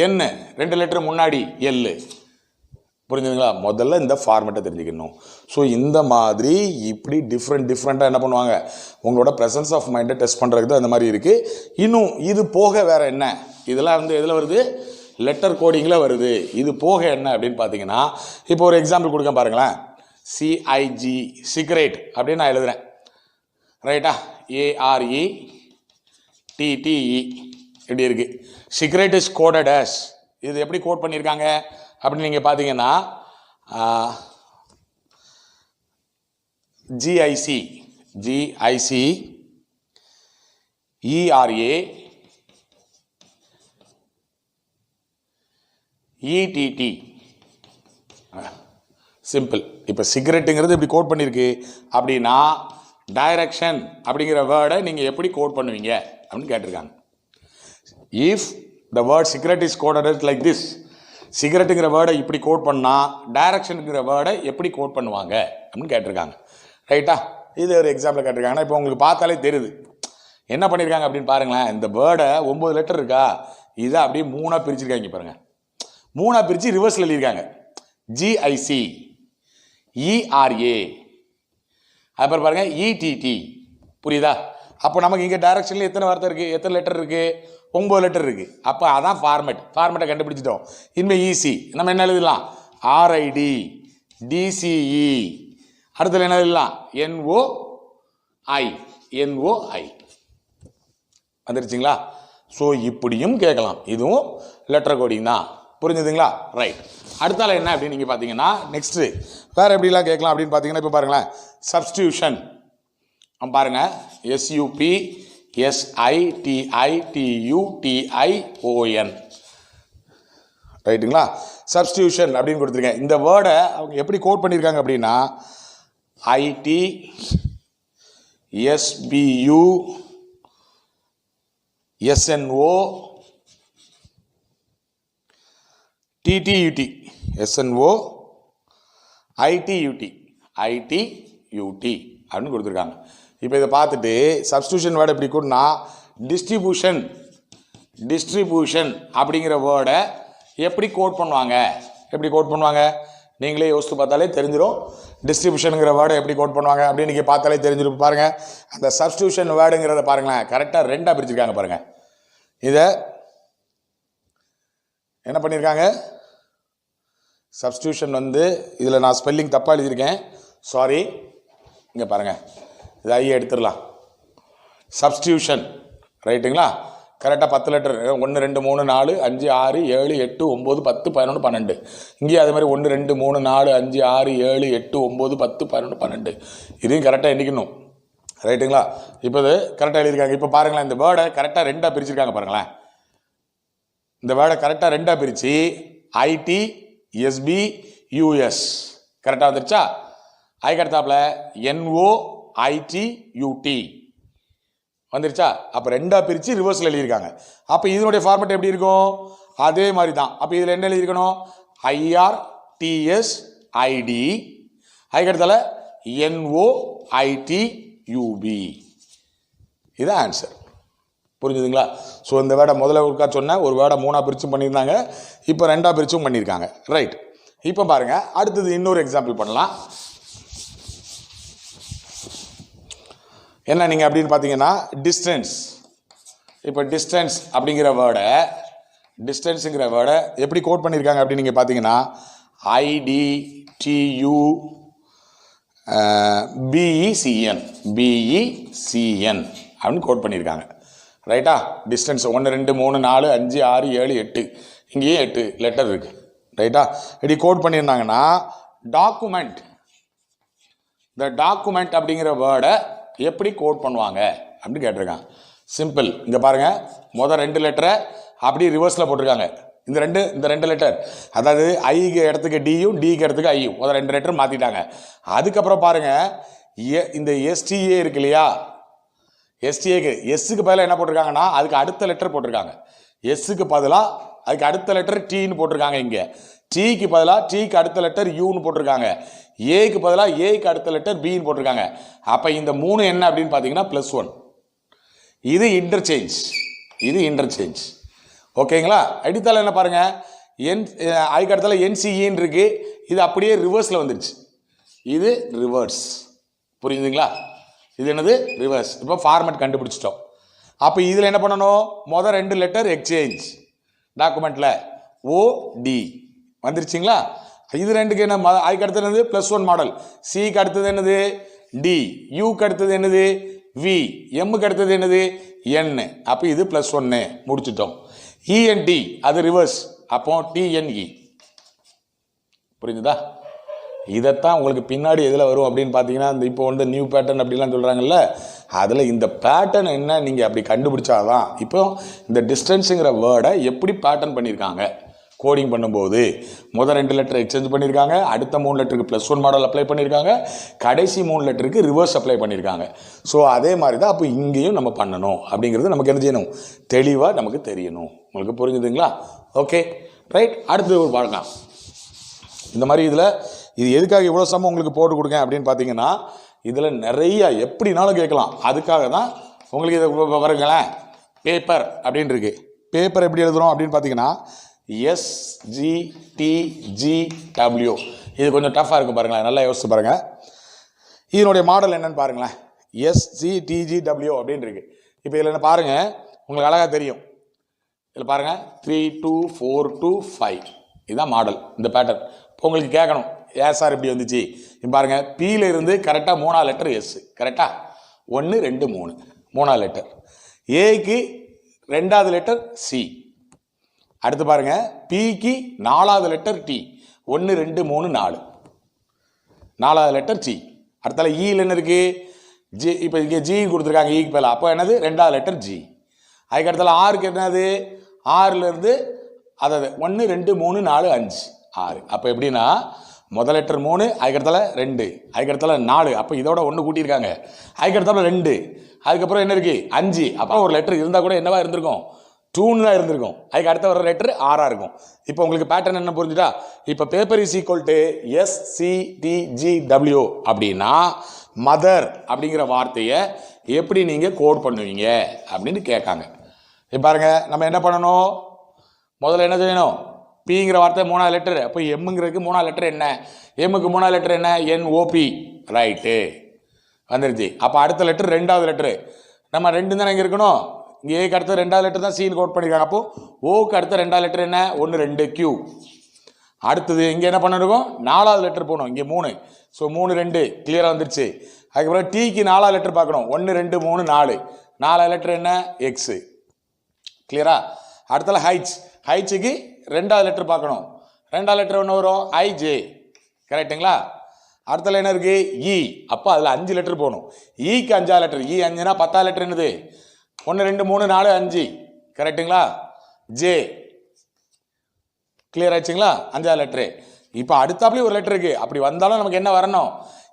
என் 2 லெட்டர் முன்னாடி எல். புரிஞ்சுதுங்களா? முதல்ல இந்த ஃபார்மெட்டை தெரிஞ்சுக்கணும். ஸோ இந்த மாதிரி இப்படி டிஃப்ரெண்ட்டாக என்ன பண்ணுவாங்க, உங்களோட ப்ரெசன்ஸ் ஆஃப் மைண்டை டெஸ்ட் பண்ணுறதுக்கு தான் இந்த மாதிரி இருக்குது. இன்னும் இது போக வேறு என்ன, இதெல்லாம் வந்து எதில் வருது? லெட்டர் கோடிங்கில் வருது. இது போக என்ன அப்படின்னு பார்த்தீங்கன்னா இப்போ ஒரு எக்ஸாம்பிள் கொடுக்க பாருங்களேன். CIG சிகரெட் அப்படின்னு நான் எழுதுறேன். ரைட்டா? ARETTE இப்படி இருக்கு. சிகரெட் இஸ் கோடட் அஸ், இது எப்படி கோட் பண்ணியிருக்காங்க அப்படின்னு நீங்கள் பார்த்தீங்கன்னா GIC ERA ETT சிம்பிள். இப்போ சிகரெட்டுங்கிறது இப்படி கோட் பண்ணியிருக்கு அப்படின்னா டைரக்ஷன் அப்படிங்கிற வேர்டை நீங்கள் எப்படி கோட் பண்ணுவீங்க அப்படின்னு கேட்டிருக்காங்க. If the word cigarette is coded like this, சிகரெட்டுங்கிற வேர்டை இப்படி கோட் பண்ணால் டைரக்ஷனுங்கிற வேர்டை எப்படி கோட் பண்ணுவாங்க அப்படின்னு கேட்டிருக்காங்க. ரைட்டா? இது ஒரு எக்ஸாம்பிள் கேட்டிருக்காங்கன்னா இப்போ உங்களுக்கு பார்த்தாலே தெரியுது என்ன பண்ணியிருக்காங்க அப்படின்னு பாருங்களேன். இந்த வேர்டை 9 லெட்டர் இருக்கா, இதை அப்படியே 3ஆக பிரிச்சிருக்காங்க பாருங்கள். 3ஆக பிரித்து ரிவர்ஸில் எழுதியிருக்காங்க. GIC ERA, அப்புறம் பாருங்கள் ETT. புரியுதா? அப்போ நமக்கு இங்கே டைரக்ஷனில் எத்தனை வார்த்தை இருக்குது, எத்தனை லெட்டர் இருக்குது? 9 லெட்டர் இருக்குது. அப்போ அதான் ஃபார்மெட்டை கண்டுபிடிச்சிட்டோம். இனிமேல் ஈஸி. நம்ம என்ன எழுதலாம்? RID DCE, அடுத்தது என்ன எழுதலாம்? NOI வந்துருச்சுங்களா? ஸோ இப்படியும் கேட்கலாம். இதுவும் லெட்டர் கோடிங் தான். புரிஞ்சுதுங்களா? ரைட். அடுத்தால என்ன அப்படின்னு நீங்கள் பார்த்தீங்கன்னா நெக்ஸ்ட்டு வேறு எப்படிலாம் கேட்கலாம் அப்படின்னு பார்த்தீங்கன்னா இப்போ பாருங்களேன், சப்ஸ்டியூஷன் பாருங்க. SUPSITITUTION ரைட்டுங்களா? சப்ஸ்டியூஷன் அப்படின்னு கொடுத்துருக்கேன். இந்த வேர்டை அவங்க எப்படி கோட் பண்ணியிருக்காங்க அப்படின்னா ஐடி எஸ்பியூ எஸ்என்ஓ டிடியூடி எஸ்என்ஓ ஐடியூடி ஐடியூடி அப்படின்னு கொடுத்துருக்காங்க. இப்போ இதை பார்த்துட்டு சப்ஸ்டியூஷன் வேர்டை எப்படி கூடனா டிஸ்ட்ரிபியூஷன் அப்படிங்கிற வேர்டை எப்படி கோட் பண்ணுவாங்க நீங்களே யோசித்து பார்த்தாலே தெரிஞ்சிடும். டிஸ்ட்ரிபியூஷனுங்கிற வேர்டை எப்படி கோட் பண்ணுவாங்க அப்படின்னு நீங்கள் பார்த்தாலே தெரிஞ்சிடும். பாருங்கள், அந்த சப்ஸ்டியூஷன் வேர்டுங்கிறத பாருங்களேன், கரெக்டாக 2ஆக பிரிச்சிருக்காங்க பாருங்கள். இதை என்ன பண்ணியிருக்காங்க, சப்ஸ்டியூஷன் இதில் நான் ஸ்பெல்லிங் தப்பாக எழுதியிருக்கேன், சாரி. இங்கே பாருங்கள், இது ஐ எடுத்துடலாம். சப்ஸ்டியூஷன் ரைட்டுங்களா? கரெக்டாக 10 லெட்டர் 1 2 3 4 5 6 7 8 9 10 11 12. இங்கேயும் அதே மாதிரி 1 2 3 4 5 6 7 8 9 10 11 12. இதையும் கரெக்டாக எண்ணிக்கணும் ரைட்டுங்களா? இப்போ இது கரெக்டாக எழுதியிருக்காங்க. இப்போ பாருங்களேன், இந்த வேர்டை கரெக்டாக 2ஆக பிரிச்சிருக்காங்க பாருங்களேன். இந்த வேர்டை கரெக்டாக 2ஆக பிரித்து ஐடி எஸ்பி யூஎஸ் கரெக்டாக வந்துருச்சா? அதுக்கு அடுத்தாப்புல என்ஓ ஐடியூடி வந்துருச்சா? அப்போ 2ஆக பிரித்து ரிவர்ஸில் எழுதியிருக்காங்க. அப்போ இதனுடைய ஃபார்மேட் எப்படி இருக்கும்? அதே மாதிரி தான். அப்போ இதில் என்ன எழுதியிருக்கணும்? IRTSID அதுக்கடுத்தால NOITUB. இதுதான் ஆன்சர். புரிஞ்சுதுங்களா? ஸோ இந்த வேர்டை முதல்ல ஒருக்கா சொன்னேன், ஒரு வேர்டை 3ஆக பிரிச்சும் பண்ணியிருந்தாங்க, இப்போ 2ஆக பிரிச்சும் பண்ணியிருக்காங்க. ரைட். இப்போ பாருங்கள், அடுத்தது இன்னொரு எக்ஸாம்பிள் பண்ணலாம். என்ன நீங்கள் அப்படின்னு பார்த்தீங்கன்னா டிஸ்டன்ஸ். இப்போ டிஸ்டன்ஸ் அப்படிங்கிற வேர்டை எப்படி கோட் பண்ணியிருக்காங்க அப்படின்னு நீங்கள் பார்த்தீங்கன்னா IDTU BECN அப்படின்னு கோட் பண்ணியிருக்காங்க. ரைட்டா? டிஸ்டன்ஸ் 1 2 3 4 5 6 7 8 இங்கேயே 8 லெட்டர் இருக்கு. ரைட்டா? இப்படி கோட் பண்ணியிருந்தாங்கன்னா டாக்குமெண்ட், இந்த டாக்குமெண்ட் அப்படிங்கிற வேர்டை எப்படி கோட் பண்ணுவாங்க அப்படின்னு கேட்டிருக்காங்க. சிம்பிள். இங்கே பாருங்க, முதல் 2 லெட்டரை அப்படி ரிவர்ஸில் போட்டிருக்காங்க. இந்த ரெண்டு லெட்டர், அதாவது ஐக்கு இடத்துக்கு டியும் டிக்கு இடத்துக்கு ஐயும், முதல் 2 லெட்டர் மாற்றிட்டாங்க. அதுக்கப்புறம் பாருங்க, இந்த எஸ்டிஏ இருக்கு இல்லையா, எஸ்டிஏக்கு எஸ்ஸுக்கு பதிலாக என்ன போட்டிருக்காங்கன்னா அதுக்கு அடுத்த லெட்டர் போட்டிருக்காங்க. எஸ்ஸுக்கு பதிலாக அதுக்கு அடுத்த லெட்டர் டீன்னு போட்டிருக்காங்க. இங்கே டீக்கு பதிலாக டீக்கு அடுத்த லெட்டர் யூன்னு போட்டிருக்காங்க. ஏக்கு பதிலாக ஏக்கு அடுத்த லெட்டர் பின்னு போட்டிருக்காங்க. அப்போ இந்த 3 என்ன அப்படின்னு பார்த்தீங்கன்னா +1. இது இன்டர்சேஞ்ச். ஓகேங்களா? அடித்தால என்ன பாருங்க, அதுக்கு அடுத்தால NCEன்னு இருக்கு, இது அப்படியே ரிவர்ஸில் வந்துருச்சு. இது ரிவர்ஸ். புரியுதுங்களா? இது என்னது? ரிவர்ஸ். இப்போ ஃபார்மேட் கண்டுபிடிச்சிட்டோம். அப்போ இதில் என்ன பண்ணணும், முதல் 2 லெட்டர் எக்ஸ்சேஞ்ச் டாக்குமெண்ட்டில் OD வந்துருச்சிங்களா? இது 2க்கு என்ன, அதுக்கு அடுத்தது என்னது +1 மாடல், சிக்கு அடுத்தது என்னது D, யூக்கு அடுத்தது என்னது V, எம்முக்கு அடுத்தது என்னது N. அப்போ இது +1 முடிச்சிட்டோம். ENT அது ரிவர்ஸ், அப்போ TNE. புரிஞ்சுதா? இதைத்தான் உங்களுக்கு பின்னாடி எதில் வரும் அப்படின்னு பார்த்தீங்கன்னா, இந்த இப்போ நியூ பேட்டர்ன் அப்படிலாம் சொல்கிறாங்கல்ல, அதில் இந்த பேட்டர்ன் என்ன நீங்கள் அப்படி கண்டுபிடிச்சாதான். இப்போ இந்த டிஸ்டன்ஸுங்கிற வேர்டை எப்படி பேட்டர்ன் பண்ணியிருக்காங்க கோடிங் பண்ணும்போது, முதல் 2 லெட்டர் எக்ஸ்சேஞ்ச் பண்ணியிருக்காங்க, அடுத்த 3 லெட்டருக்கு +1 மாடல் அப்ளை பண்ணியிருக்காங்க, கடைசி 3 லெட்டருக்கு ரிவர்ஸ் அப்ளை பண்ணியிருக்காங்க. ஸோ அதே மாதிரி தான் அப்போ இங்கேயும் நம்ம பண்ணணும் அப்படிங்கிறது நமக்கு என்ன செய்யணும், தெளிவாக நமக்கு தெரியணும். உங்களுக்கு புரிஞ்சுதுங்களா? Okay right. அடுத்தது ஒரு பார்க்கலாம். இந்த மாதிரி இது எதுக்காக இவ்வளோ சமம் உங்களுக்கு போட்டு கொடுங்க அப்படின்னு பார்த்தீங்கன்னா, இதில் நிறைய எப்படினாலும் கேட்கலாம். அதுக்காக தான் உங்களுக்கு இதை வருங்களேன். பேப்பர் அப்படின்னு இருக்கு. பேப்பர் எப்படி எழுதுகிறோம் அப்படின்னு பார்த்தீங்கன்னா SGTGW. இது கொஞ்சம் டஃப்பாக இருக்கும் பாருங்களேன், நல்லா யோசிச்சு பாருங்கள். இதனுடைய மாடல் என்னன்னு பாருங்களேன், SGTGW அப்படின்னு இருக்கு. இப்போ இதில் என்ன பாருங்கள், உங்களுக்கு அழகாக தெரியும். இதில் பாருங்கள் 3 2 4 2 5 இதுதான் மாடல். இந்த பேட்டர்ன் இப்போ உங்களுக்கு கேட்கணும், சார் இப்படி வந்துச்சு. இப்போ பாருங்கள், பியில் இருந்து கரெக்டாக 3ஆவது லெட்டர் எஸ், கரெக்டாக 1 2 3 3ஆவது லெட்டர். ஏக்கு 2ஆவது லெட்டர் சி. அடுத்து பாருங்க, பிக்கு 4ஆவது லெட்டர் டி, 1 2 3 4 4ஆவது லெட்டர் சி. அடுத்தால ஈல என்ன இருக்கு, ஜி. இப்போ இங்கே ஜி கொடுத்துருக்காங்க ஈக்கு பேல, அப்போ என்னது 2ஆவது லெட்டர் ஜி. அதுக்கு அடுத்தால ஆறுக்கு என்னது, 6லேருந்து அதாவது 1 2 3 4 5 6. அப்போ எப்படின்னா முதல் லெட்டர் 3, அதுக்கடுத்தால 2, அதுக்கடுத்தால 4. அப்போ இதோட 1 கூட்டியிருக்காங்க, அதுக்கடுத்தால 2, அதுக்கப்புறம் என்ன இருக்கு 5. அப்போ ஒரு லெட்டர் இருந்தால் கூட என்னவா இருந்திருக்கும், 2 தான் இருந்திருக்கும். அதுக்கு அடுத்த வர லெட்டர் 6 இருக்கும். இப்போ உங்களுக்கு பேட்டர்ன் என்ன புரிஞ்சுட்டா? இப்போ paper is equal to SCTGW அப்படின்னா மதர் அப்படிங்கிற வார்த்தையை எப்படி நீங்கள் கோட் பண்ணுவீங்க அப்படின்னு கேட்காங்க. இப்போ பாருங்க, நம்ம என்ன பண்ணணும், முதல்ல என்ன செய்யணும், பிங்கிற வார்த்தை 3வது லெட்டர். அப்போ எம்ங்கிறதுக்கு 3வது லெட்டர் என்ன, எம்முக்கு 3வது லெட்டர் என்ன, NOP. ரைட்டு, வந்துருச்சு. அப்போ அடுத்த லெட்டர் 2வது லெட்டரு. நம்ம 2 தானே இங்கே இருக்கணும், இங்கே ஏக்கு அடுத்த 2வது லெட்டர் தான் சீன் கோட் பண்ணியிருக்காங்க. அப்போ ஓக்கு அடுத்த 2வது லெட்டர் என்ன, 1 2 Q. அடுத்தது இங்கே என்ன பண்ணிருக்கோம், 4வது லெட்டர் போகணும், இங்கே 3. ஸோ 3 2 கிளியராக வந்துருச்சு. அதுக்கப்புறம் டீக்கு 4வது லெட்டர் பார்க்கணும், 1 2 3 4. 4வது லெட்டர் என்ன, X. கிளியரா? அடுத்தால ஹைச்சுக்கு 2வது லெட்டர் பார்க்கணும், 2வது லெட்டர் ஒன்று வரும் IJ. கரெக்டுங்களா? அடுத்தால என்ன இருக்கு, E. அப்போ அதில் 5 லெட்டர் போகணும். ஈக்கு 5வது லெட்டர், E 5னா 10வது லெட்டர் என்னது, 1 2 3 4 5. கரெக்டுங்களா? J. கிளியர் ஆயிடுச்சுங்களா? 5வது லெட்டரு. இப்போ அடுத்தாப்புலேயும் ஒரு லெட்டர் இருக்கு. அப்படி வந்தாலும் நமக்கு என்ன வரணும்,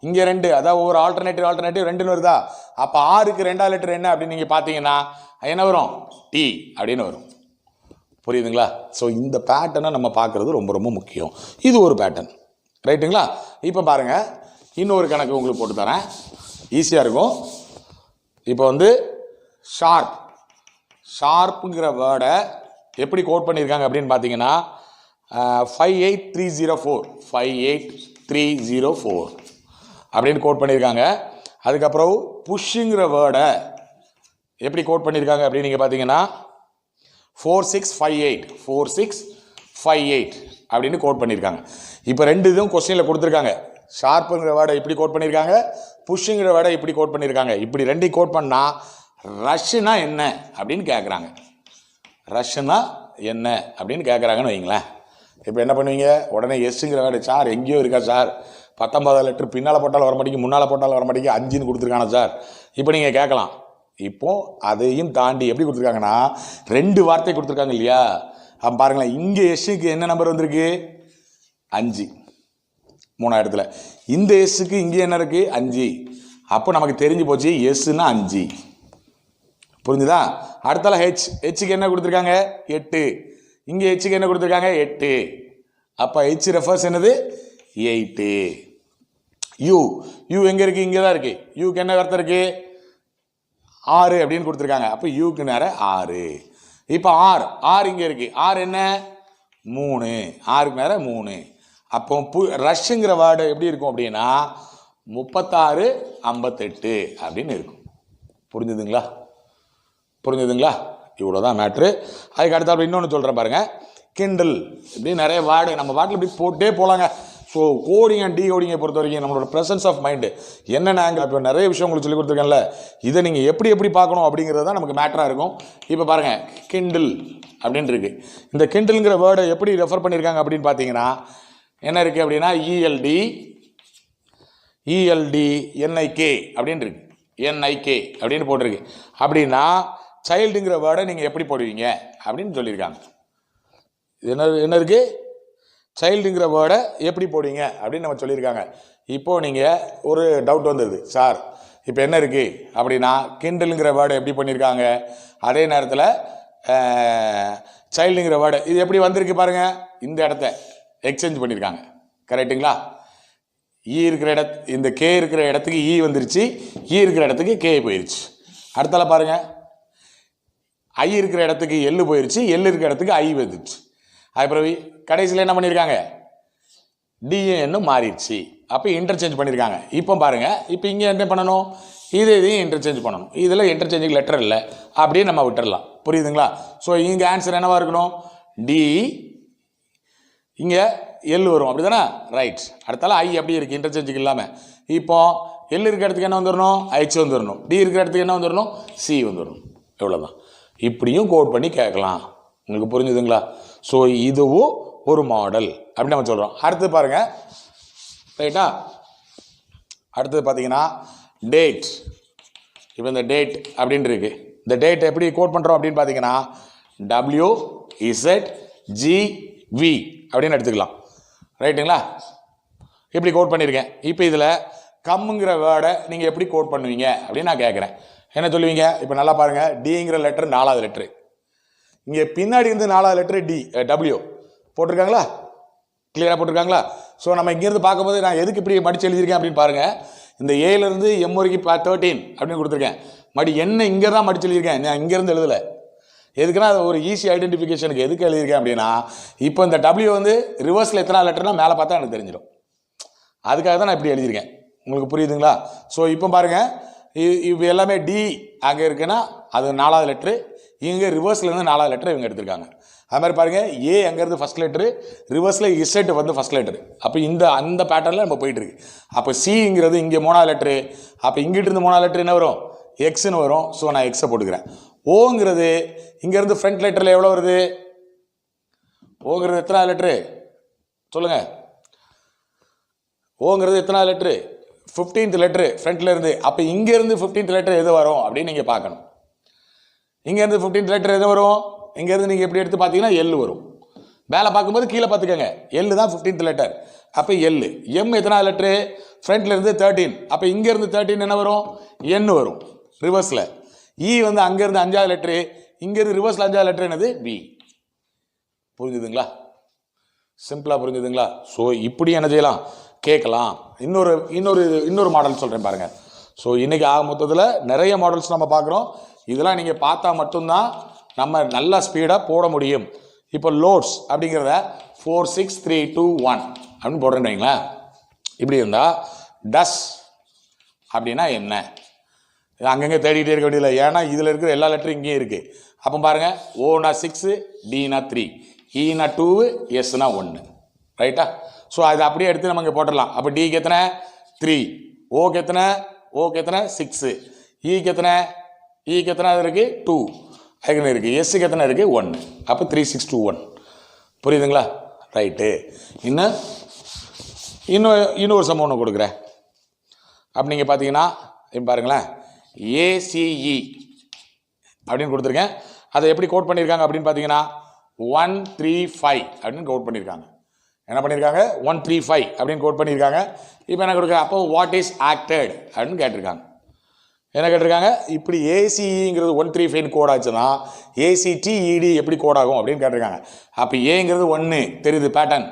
இங்கே 2, அதாவது ஒரு ஆல்டர்னேட்டிவ் 2ன்னு வருதா? அப்போ 6க்கு 2வது லெட்டர் என்ன அப்படின்னு நீங்கள் பார்த்தீங்கன்னா என்ன வரும், T அப்படின்னு வரும். புரியுதுங்களா? ஸோ இந்த பேட்டர்னை நம்ம பார்க்குறது ரொம்ப ரொம்ப முக்கியம். இது ஒரு பேட்டர்ன், ரைட்டுங்களா? இப்போ பாருங்க, இன்னொரு கணக்கு உங்களுக்கு போட்டு தரேன், ஈஸியாக இருக்கும். இப்போ வந்து ஷார்ப்புங்கிற வேர்டை எப்படி கோட் பண்ணியிருக்காங்க அப்படின்னு பார்த்தீங்கன்னா 58304 அப்படின்னு கோட் பண்ணியிருக்காங்க. அதுக்கப்புறம் புஷ்ஷுங்கிற வேர்டை எப்படி கோட் பண்ணியிருக்காங்க அப்படின்னு நீங்கள் பார்த்தீங்கன்னா 4658 அப்படின்னு கோட் பண்ணியிருக்காங்க. இப்போ 2 இதுவும் கொஸ்டினில் கொடுத்துருக்காங்க. ஷார்ப்புங்கிற வேர்டை எப்படி கோட் பண்ணியிருக்காங்க, புஷ்ஷுங்கிற வேர்டை எப்படி கோட் பண்ணியிருக்காங்க. இப்படி 2 கோட் பண்ணால் ரஷ்னா என்ன அப்படின்னு கேட்குறாங்க. ரஷ்னா என்ன அப்படின்னு கேட்குறாங்கன்னு வைங்களேன். இப்போ என்ன பண்ணுவீங்க, உடனே எஸ்ஸுங்கிற வேர்டு, சார் எங்கேயோ இருக்கா சார், 19வது லெட்டர் பின்னால் போட்டாலும் வர மாட்டேங்குது, முன்னால் போட்டாலும் வர மாட்டேங்குது, 5ன்னு கொடுத்துருக்கானா சார். இப்போ நீங்கள் கேட்கலாம். இப்போ அதையும் தாண்டி எப்படி கொடுத்துருக்காங்கன்னா 2 வார்த்தை கொடுத்துருக்காங்க இல்லையா? அப்போ பாருங்களேன், இங்கே எஸ்ஸுக்கு என்ன நம்பர் வந்திருக்கு, 5 3வது இடத்துல. இந்த எஸ்ஸுக்கு இங்கே என்ன இருக்குது, 5. அப்போ நமக்கு தெரிஞ்சு போச்சு எஸ்ஸுன்னா 5. புரிஞ்சுதா? அடுத்தால ஹெச்சுக்கு என்ன கொடுத்துருக்காங்க, 8. இங்கே ஹெச்சுக்கு என்ன கொடுத்துருக்காங்க, 8. அப்போ ஹெச் ரெஃபர்ஸ் என்னது, 8. யூ எங்கே இருக்குது, இங்கே தான் இருக்குது. யூக்கு என்ன அர்த்தம் இருக்குது, 6 அப்படின்னு கொடுத்துருக்காங்க. அப்போ யூக்கு நேரம் 6. இப்போ ஆர் இங்கே இருக்குது, ஆர் என்ன 3, 6க்கு நேரம் 3. அப்போ ரஷ்ங்கிற வேர்டு எப்படி இருக்கும் அப்படின்னா 3658 அப்படின்னு இருக்கும். புரிஞ்சுதுங்களா? இவ்வளோதான் மேட்ரு. அதுக்கு அடுத்தாப்புல இன்னொன்று சொல்கிறேன் பாருங்கள், கிண்டில். இப்படி நிறைய வேர்டு நம்ம வாட்டில் இப்படி போட்டே போகலாங்க. ஸோ கோடிங் அண்ட் டிகோடிங்கை பொறுத்த வரைக்கும் நம்மளோட ப்ரெசன்ஸ் ஆஃப் மைண்டு என்னென்ன ஆங்கிள், இப்போ நிறைய விஷயம் உங்களுக்கு சொல்லி கொடுத்துருக்கேன்ல, இதை நீங்கள் எப்படி பார்க்கணும் அப்படிங்கிறது தான் நமக்கு மேட்டராக இருக்கும். இப்போ பாருங்கள், கிண்டில் அப்படின்ட்டு இருக்குது. இந்த கிண்டில்ங்கிற வேர்டை எப்படி ரெஃபர் பண்ணியிருக்காங்க அப்படின்னு பார்த்தீங்கன்னா என்ன இருக்குது அப்படின்னா ELD NIK அப்படின்னு இருக்கு, NIK அப்படின்னு போட்டிருக்கு. அப்படின்னா சைல்டுங்கிற வேர்டை நீங்கள் எப்படி போடுவீங்க அப்படின்னு சொல்லியிருக்காங்க. என்ன இருக்குது, சைல்டுங்கிற வேர்டை எப்படி போடுவீங்க அப்படின்னு நம்ம சொல்லியிருக்காங்க. இப்போது நீங்கள் ஒரு டவுட் வந்துடுது, சார் இப்போ என்ன இருக்குது அப்படின்னா கிண்டலுங்கிற வேர்டை எப்படி பண்ணியிருக்காங்க, அதே நேரத்தில் சைல்டுங்கிற வேர்டு இது எப்படி வந்திருக்கு பாருங்கள், இந்த இடத்த எக்ஸ்சேஞ்ச் பண்ணியிருக்காங்க. கரெக்டுங்களா? இந்த கே இருக்கிற இடத்துக்கு இ வந்துருச்சு, இருக்கிற இடத்துக்கு கே போயிருச்சு. அடுத்தால பாருங்கள், ஐ இருக்கிற இடத்துக்கு எள்ளு போயிருச்சு, இருக்கிற இடத்துக்கு ஐ வந்துருச்சு. அதுக்கப்புறம் கடைசியில் என்ன பண்ணியிருக்காங்க, டிஎன்னு மாறிடுச்சு. அப்போ இன்டர்சேஞ்ச் பண்ணியிருக்காங்க. இப்போ பாருங்கள், இப்போ இங்கே என்ன பண்ணணும், இதையும் இன்டர்சேஞ்ச் பண்ணணும். இதில் இன்டர்சேஞ்சுக்கு லெட்டர் இல்லை, அப்படியே நம்ம விட்டுடலாம். புரியுதுங்களா? ஸோ இங்கே ஆன்சர் என்னவா இருக்கணும், டி, இங்கே எல் வரும், அப்படி தானே? ரைட். அடுத்தால ஐ அப்படி இருக்குது இன்டர்சேஞ்சுக்கு இல்லாமல். இப்போ எல் இருக்கிற இடத்துக்கு என்ன வந்துடணும், ஹெச் வந்துடணும். டி இருக்கிற இடத்துக்கு என்ன வந்துடணும், சி வந்துடணும். எவ்வளோதான். இப்படியும் கோட் பண்ணி கேட்கலாம். உங்களுக்கு புரிஞ்சுதுங்களா? ஸோ இதுவும் ஒரு மாடல் அப்படின்னு நம்ம சொல்கிறோம். அடுத்தது பாருங்கள், ரைட்டா? அடுத்தது பார்த்தீங்கன்னா டேட். இப்போ இந்த டேட் அப்படின்னு இருக்கு. இந்த டேட் எப்படி கோட் பண்ணுறோம் அப்படின்னு பார்த்தீங்கன்னா WZDATE GV அப்படின்னு எடுத்துக்கலாம். ரைட்டுங்களா? இப்படி கோட் பண்ணியிருக்கேன். இப்போ இதில் கம்முங்கிற வேர்டை நீங்கள் எப்படி கோட் பண்ணுவீங்க அப்படின்னு நான் கேட்குறேன். என்ன சொல்லுவீங்க? இப்போ நல்லா பாருங்கள், டிங்கிற லெட்டர் 4வது லெட்ரு, இங்கே பின்னாடி இருந்து 4வது லெட்ரு W போட்டிருக்காங்களா? கிளியராக போட்டிருக்காங்களா? ஸோ நம்ம இங்கேருந்து பார்க்கும்போது நான் எதுக்கு இப்படி மடித்து எழுதியிருக்கேன் அப்படின்னு பாருங்கள். இந்த ஏலேருந்து M வரைக்கும் 13 அப்படின்னு கொடுத்துருக்கேன். என்ன இங்கே தான் மடித்து எழுதியிருக்கேன், நான் இங்கேருந்து எழுதலை. எதுக்குன்னா அது ஒரு ஈஸி ஐடென்டிஃபிகேஷனுக்கு எதுக்கு எழுதியிருக்கேன் அப்படின்னா, இப்போ இந்த W வந்து ரிவர்ஸில் எத்தனை லெட்டர்னா மேலே பார்த்தா எனக்கு தெரிஞ்சிடும். அதுக்காக தான் நான் இப்படி எழுதியிருக்கேன். உங்களுக்கு புரியுதுங்களா? ஸோ இப்போ பாருங்கள், இது எல்லாமே D அங்கே இருக்குன்னா அது 4வது லெட்ரு, இங்கே ரிவர்ஸ்லேருந்து 4வது லெட்டர் இவங்க எடுத்திருக்காங்க. அது மாதிரி பாருங்கள், ஏ அங்கேருந்து ஃபஸ்ட் லெட்ரு, ரிவர்ஸில் இசட் வந்து ஃபஸ்ட் லெட்ரு. அப்போ அந்த பேட்டர்னில் நம்ம போயிட்டு இருக்கு. அப்போ சிங்கிறது இங்கே 3வது லெட்ரு, அப்போ இங்கிட்டு இருந்து 3வது லெட்ரு என்ன வரும்? எக்ஸ்ன்னு வரும். ஸோ நான் எக்ஸை போட்டுக்கிறேன். ஓங்கிறது இங்கேருந்து ஃப்ரண்ட் லெட்டரில் எவ்வளோ வருது? ஓங்கிறது எத்தனாவது லெட்ரு சொல்லுங்கள்? ஓங்கிறது எத்தனாவது லெட்ரு? 15th லெட்ரு ஃப்ரண்ட்ல இருந்து. அப்போ இங்கேருந்து 15th லெட்ரு எது வரும் அப்படின்னு நீங்கள் பார்க்கணும். இங்கேருந்து 15th லெட்டர் எது வரும்? இங்கேருந்து நீங்கள் எப்படி எடுத்து பார்த்தீங்கன்னா எல் வரும். மேலே பார்க்கும்போது கீழே பார்த்துக்கோங்க, எல் தான் 15th லெட்டர். அப்போ எல். எம் எத்தனாவது லெட்ரு? ஃப்ரண்ட்ல இருந்து 13. அப்போ இங்கேருந்து 13 என்ன வரும்? என் வரும் ரிவர்ஸில். இ வந்து அங்கேருந்து 5வது லெட்ரு, இங்கேருந்து ரிவர்ஸில் 5வது லெட்ரு என்னது? பி. புரிஞ்சுதுங்களா? சிம்பிளாக புரிஞ்சுதுங்களா? ஸோ இப்படி என்ன செய்யலாம்? கேட்கலாம். இன்னொரு மாடல் சொல்கிறேன் பாருங்கள். ஸோ இன்றைக்கி ஆக மொத்தத்தில் நிறைய மாடல்ஸ் நம்ம பார்க்குறோம். இதெல்லாம் நீங்கள் பார்த்தா மட்டும்தான் நம்ம நல்ல ஸ்பீடாக போட முடியும். இப்போ லோட்ஸ் அப்படிங்கிறத 4 6 3 2 1 அப்படின்னு போடுறேன்னு வைங்களேன். இப்படி இருந்தால் டஸ் அப்படின்னா என்ன? அங்கங்கே தேடிக்கிட்டே இருக்க வேண்டியதில்லை. ஏன்னா இதில் இருக்கிற எல்லா லெட்டரும் இங்கேயும் இருக்குது. அப்போ பாருங்கள், ஓனா 6, டினா 3, ஈனா 2, எஸ்னா 1. ரைட்டா? ஸோ அதை அப்படியே எடுத்து நம்ம இங்கே போட்டுடலாம். அப்போ டிக்கு எத்தனை? 3, ஓக்கு எத்தனை? 6, ஈக்கு எத்தனை இருக்குது? 2 அதுக்குன்னு இருக்குது. எஸ்ஸுக்கு எத்தனை இருக்குது? 1. அப்போ 3 6 2 1. புரியுதுங்களா? ரைட்டு. இன்னொரு சம் ஒன்று கொடுக்குறேன். அப்போ நீங்கள் பார்த்தீங்கன்னா பாருங்களேன், ACE அப்படின்னு கொடுத்துருக்கேன். அதை எப்படி கோட் பண்ணியிருக்காங்க அப்படின்னு பார்த்தீங்கன்னா 135 அப்படின்னு கோட் பண்ணியிருக்காங்க. என்ன பண்ணியிருக்காங்க? 135 அப்படின்னு கோட் பண்ணியிருக்காங்க. இப்போ என்ன கொடுக்குறேன்? அப்போ வாட் இஸ் ஆக்டட் அப்படின்னு கேட்டிருக்காங்க. என்ன கேட்டிருக்காங்க? இப்படி ACEங்கிறது 135 கோட் ஆச்சுன்னா ACTED எப்படி கோட் ஆகும் அப்படின்னு கேட்டிருக்காங்க. அப்போ ஏங்கிறது 1 தெரியுது பேட்டர்ன்,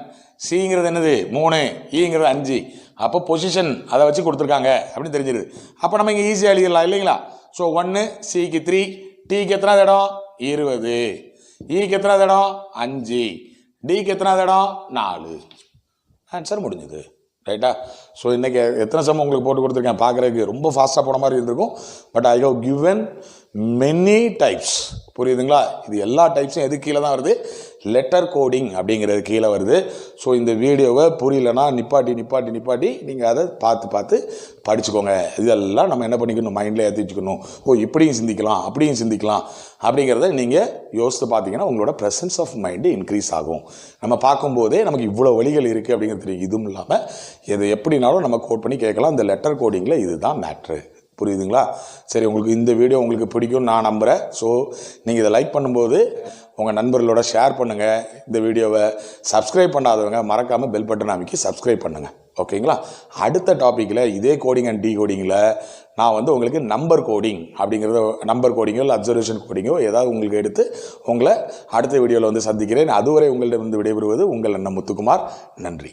சிங்கிறது என்னது 3, ஈங்கிறது 5. அப்போ பொசிஷன் அதை வச்சு கொடுத்துருக்காங்க அப்படின்னு தெரிஞ்சிருது. அப்போ நம்ம இங்கே ஈஸியாக எழுதிடலாம் இல்லைங்களா? ஸோ 1, சிக்கு 3, டிக்கு எத்தனாவது இடம்? 20, ஈக்கு எத்தனாவது இடம்? 5, டிக்கு எத்தனாவது இடம்? 4. ஆன்சர் முடிஞ்சுது. ரைட்டா? ஸோ இன்றைக்கி எத்தனை சம் உங்களுக்கு போட்டு கொடுத்துருக்கேன், பார்க்குறதுக்கு ரொம்ப ஃபாஸ்ட்டாக போன மாதிரி இருந்திருக்கும். But I have given many types. புரியுதுங்களா? இது எல்லா டைப்ஸும் எது கீழே தான் வருது? லெட்டர் கோடிங் அப்படிங்கிறது கீழே வருது. ஸோ இந்த வீடியோவை புரியலன்னா நிப்பாட்டி நீங்கள் அதை பார்த்து படிச்சுக்கோங்க. இதெல்லாம் நம்ம என்ன பண்ணிக்கணும்? மைண்டில் ஏற்றி வச்சுக்கணும். இப்படியும் சிந்திக்கலாம் அப்படியும் சிந்திக்கலாம் அப்படிங்கிறத நீங்கள் யோசித்து பார்த்தீங்கன்னா உங்களோட ப்ரெசன்ஸ் ஆஃப் மைண்டு இன்க்ரீஸ் ஆகும். நம்ம பார்க்கும்போதே நமக்கு இவ்வளோ வழிகள் இருக்குது அப்படிங்கிறது தெரியும். இதுவும் இல்லாமல் எது எப்படினாலும் நம்ம கோட் பண்ணி கேட்கலாம். இந்த லெட்டர் கோடிங்கில் இதுதான் மேட்ரு. புரியுதுங்களா? சரி, உங்களுக்கு இந்த வீடியோ உங்களுக்கு பிடிக்கும் நான் நம்புகிறேன். ஸோ நீங்கள் இதை லைக் பண்ணும்போது உங்கள் நண்பர்களோட ஷேர் பண்ணுங்கள். இந்த வீடியோவை சப்ஸ்கிரைப் பண்ணாதவங்க மறக்காமல் பெல் பட்டன் அமைக்கி சப்ஸ்கிரைப் பண்ணுங்கள். ஓகேங்களா? அடுத்த டாப்பிக்கில் இதே கோடிங் அண்ட் டிகோடிங்கில் நான் உங்களுக்கு நம்பர் கோடிங் அப்படிங்கிறத, நம்பர் கோடிங்கோ இல்லை அப்சர்வேஷன் கோடிங்கோ ஏதாவது உங்களுக்கு எடுத்து உங்களை அடுத்த வீடியோவில் சந்திக்கிறேன். அதுவரை உங்களிடம் விடைபெறுவது உங்கள் அண்ணன் முத்துக்குமார். நன்றி.